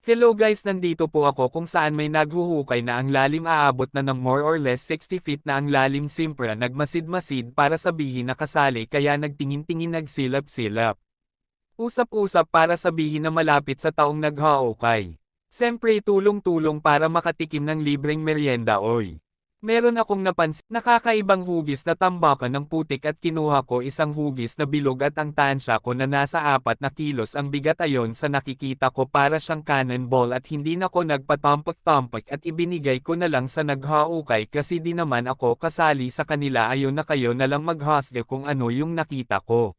Hello guys, nandito po ako kung saan may naghuhukay na ang lalim aabot na ng more or less 60 feet na ang lalim simpra nagmasid-masid para sabihin na kasali kaya nagtingin-tingin nagsilap-silap. Usap-usap para sabihin na malapit sa taong naghaukay. Siyempre tulong-tulong para makatikim ng libreng merienda oy. Meron akong napansin nakakaibang hugis na tambakan ng putik at kinuha ko isang hugis na bilog at ang tansya ko na nasa 4 na kilos ang bigat ayon sa nakikita ko para siyang cannonball at hindi na ko nagpatampak-tampak at ibinigay ko na lang sa naghaukay kasi di naman ako kasali sa kanila ayon na kayo na lang maghusga kung ano yung nakita ko.